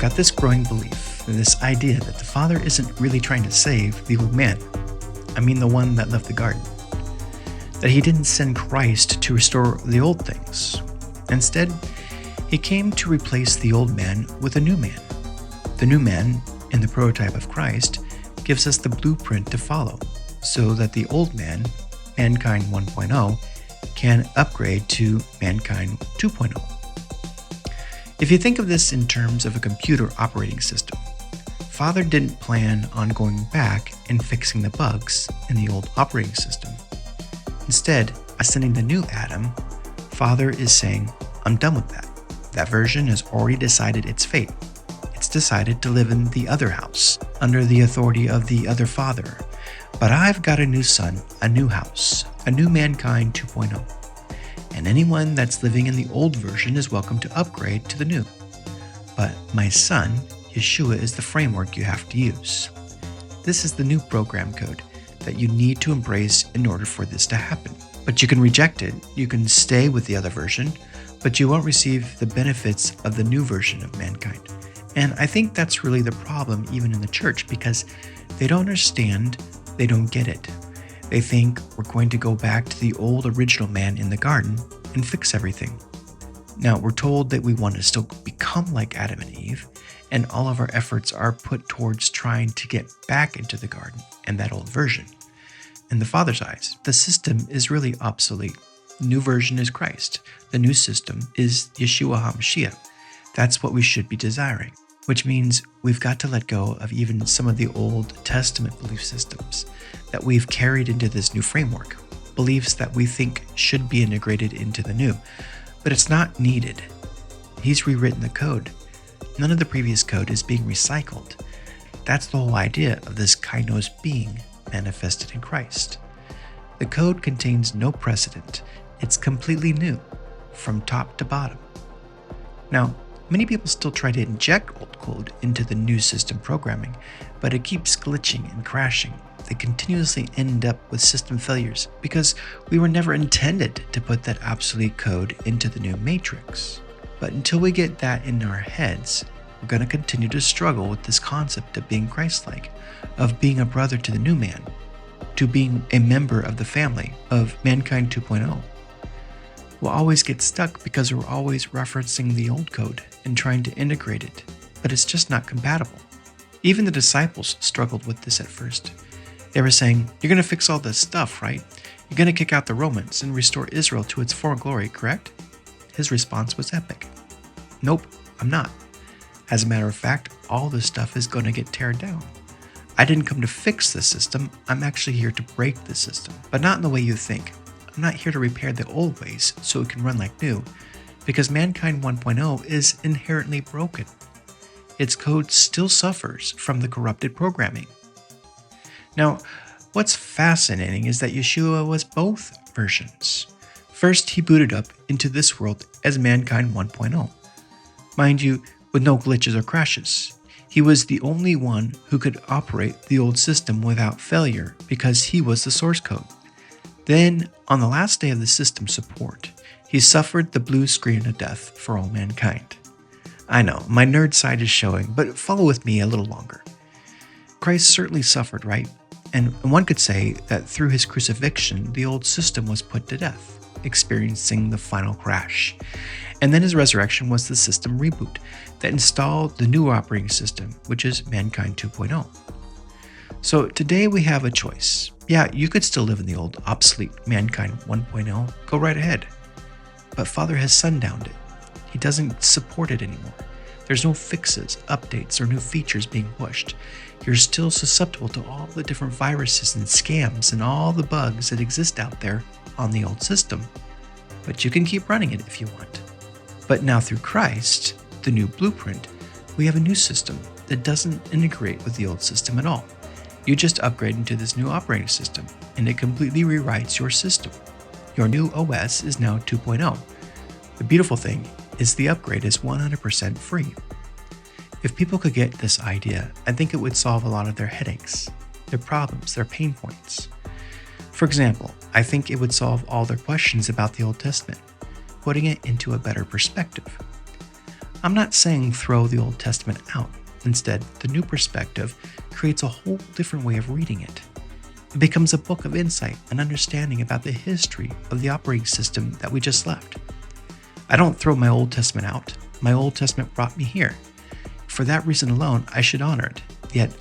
got this growing belief, this idea that the Father isn't really trying to save the old man. I mean the one that left the garden. That he didn't send Christ to restore the old things. Instead, he came to replace the old man with a new man. The new man, in the prototype of Christ, gives us the blueprint to follow, so that the old man, mankind 1.0, can upgrade to mankind 2.0. If you think of this in terms of a computer operating system, Father didn't plan on going back and fixing the bugs in the old operating system. Instead, ascending the new Adam, Father is saying, I'm done with that. That version has already decided its fate. It's decided to live in the other house, under the authority of the other father. But I've got a new son, a new house, a new mankind 2.0. And anyone that's living in the old version is welcome to upgrade to the new. But my son, Yeshua, is the framework you have to use. This is the new program code that you need to embrace in order for this to happen. But you can reject it, you can stay with the other version, but you won't receive the benefits of the new version of mankind. And I think that's really the problem even in the church, because they don't understand, they don't get it. They think we're going to go back to the old original man in the garden and fix everything. Now, we're told that we want to still become like Adam and Eve, and all of our efforts are put towards trying to get back into the garden and that old version. In the Father's eyes, the system is really obsolete. The new version is Christ. The new system is Yeshua HaMashiach. That's what we should be desiring, which means we've got to let go of even some of the Old Testament belief systems that we've carried into this new framework, beliefs that we think should be integrated into the new, but it's not needed. He's rewritten the code. None of the previous code is being recycled. That's the whole idea of this Kainos being manifested in Christ. The code contains no precedent. It's completely new, from top to bottom. Now, many people still try to inject old code into the new system programming, but it keeps glitching and crashing. They continuously end up with system failures because we were never intended to put that obsolete code into the new matrix. But until we get that in our heads, we're going to continue to struggle with this concept of being Christ-like, of being a brother to the new man, to being a member of the family of mankind 2.0. We'll always get stuck because we're always referencing the old code and trying to integrate it, but it's just not compatible. Even the disciples struggled with this at first. They were saying, you're going to fix all this stuff, right? You're going to kick out the Romans and restore Israel to its former glory, correct? His response was epic. Nope, I'm not. As a matter of fact, all this stuff is going to get teared down. I didn't come to fix the system, I'm actually here to break the system, but not in the way you think. I'm not here to repair the old ways so it can run like new, because mankind 1.0 is inherently broken. Its code still suffers from the corrupted programming. Now, what's fascinating is that Yeshua was both versions. First, he booted up into this world as mankind 1.0. Mind you, with no glitches or crashes. He was the only one who could operate the old system without failure because he was the source code. Then, on the last day of the system support, he suffered the blue screen of death for all mankind. I know, my nerd side is showing, but follow with me a little longer. Christ certainly suffered, right? And one could say that through his crucifixion, the old system was put to death, experiencing the final crash. And then his resurrection was the system reboot that installed the new operating system, which is mankind 2.0. So today we have a choice. Yeah, you could still live in the old, obsolete mankind 1.0. Go right ahead. But Father has sundowned it. He doesn't support it anymore. There's no fixes, updates, or new features being pushed. You're still susceptible to all the different viruses and scams and all the bugs that exist out there on the old system. But you can keep running it if you want. But now through Christ, the new blueprint, we have a new system that doesn't integrate with the old system at all. You just upgrade into this new operating system, and it completely rewrites your system. Your new OS is now 2.0. The beautiful thing is the upgrade is 100% free. If people could get this idea, I think it would solve a lot of their headaches, their problems, their pain points. For example, I think it would solve all their questions about the Old Testament, putting it into a better perspective. I'm not saying throw the Old Testament out. Instead, the new perspective creates a whole different way of reading it. It becomes a book of insight and understanding about the history of the operating system that we just left. I don't throw my Old Testament out. My Old Testament brought me here. For that reason alone, I should honor it. Yet,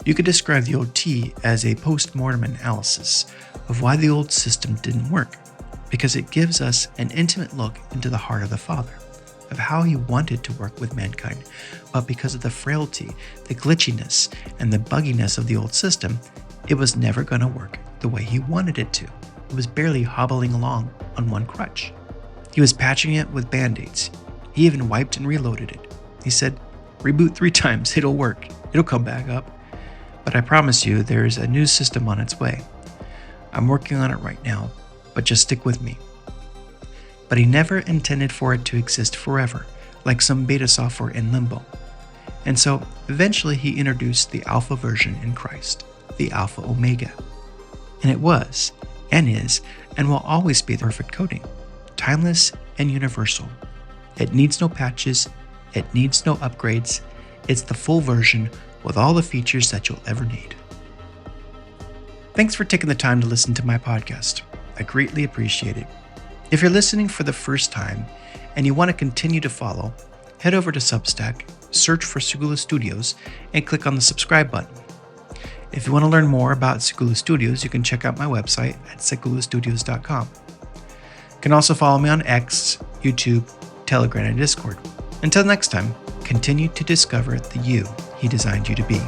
you could describe the OT as a post-mortem analysis of why the old system didn't work, because it gives us an intimate look into the heart of the Father, of how he wanted to work with mankind, but because of the frailty, the glitchiness, and the bugginess of the old system, it was never going to work the way he wanted it to. It was barely hobbling along on one crutch. He was patching it with band-aids. He even wiped and reloaded it. He said, "Reboot 3 times, it'll work. It'll come back up. But I promise you, there's a new system on its way. I'm working on it right now, but just stick with me." But he never intended for it to exist forever, like some beta software in limbo. And so, eventually he introduced the alpha version in Christ, the Alpha Omega. And it was, and is, and will always be the perfect coding, timeless and universal. It needs no patches, it needs no upgrades, it's the full version with all the features that you'll ever need. Thanks for taking the time to listen to my podcast. I greatly appreciate it. If you're listening for the first time and you want to continue to follow, head over to Substack, search for Segula Studios, and click on the subscribe button. If you want to learn more about Segula Studios, you can check out my website at segulastudios.com. You can also follow me on X, YouTube, Telegram, and Discord. Until next time, continue to discover the you he designed you to be.